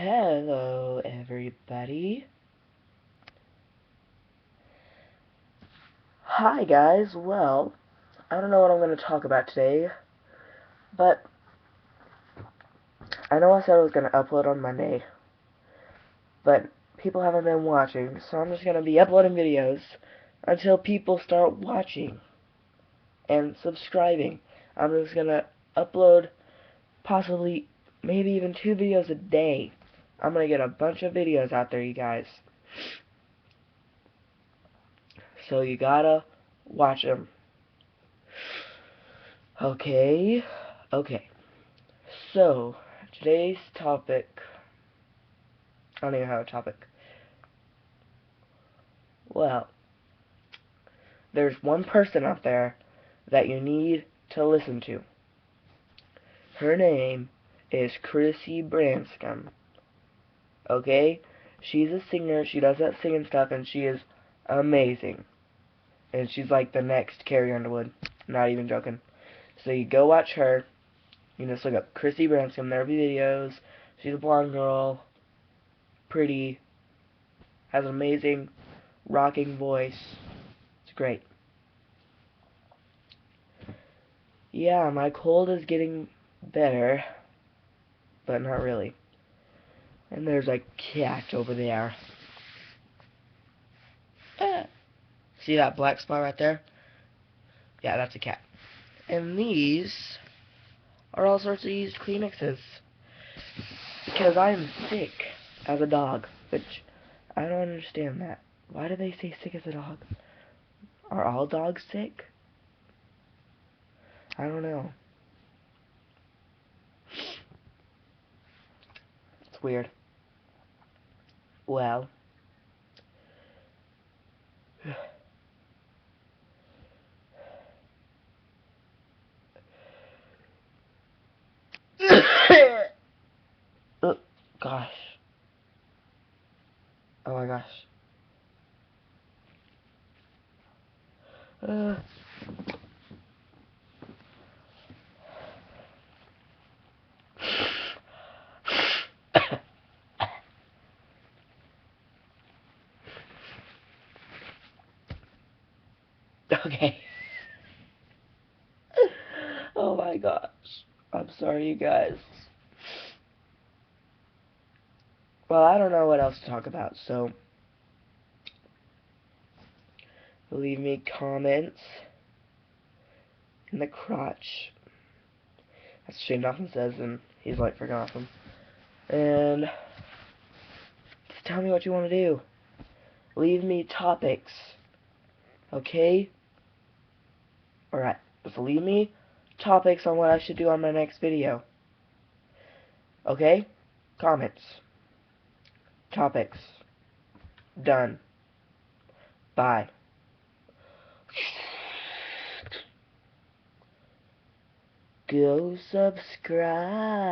Hello, everybody. Hi, guys. Well, I don't know what I'm going to talk about today, but I know I said I was going to upload on Monday, but people haven't been watching, so I'm just going to be uploading videos until people start watching and subscribing. I'm just going to upload possibly maybe even 2 videos a day. I'm going to get a bunch of videos out there, you guys. So you gotta watch them. Okay. So, today's topic... I don't even have a topic. Well, there's one person out there that you need to listen to. Her name is Chrissy Branscombe. Okay? She's a singer, she does that singing stuff, and she is amazing. And she's like the next Carrie Underwood. Not even joking. So you go watch her. You just look up Chrissy Branscombe. There'll be videos. She's a blonde girl. Pretty. Has an amazing rocking voice. It's great. Yeah, my cold is getting better, but not really. And there's a cat over there. See that black spot right there? Yeah, that's a cat. And these are all sorts of used Kleenexes. Because I'm sick as a dog, which I don't understand that. Why do they say sick as a dog? Are all dogs sick? I don't know. It's weird. Well. Oh, gosh. Oh my gosh. Okay. Oh my gosh. I'm sorry, you guys. Well, I don't know what else to talk about, so leave me comments in the crotch. That's what Shane Dawson says, and he's like freaking awesome. And just tell me what you want to do. Leave me topics. Okay? Alright, just leave me topics on what I should do on my next video. Okay? Comments. Topics. Done. Bye. Go subscribe.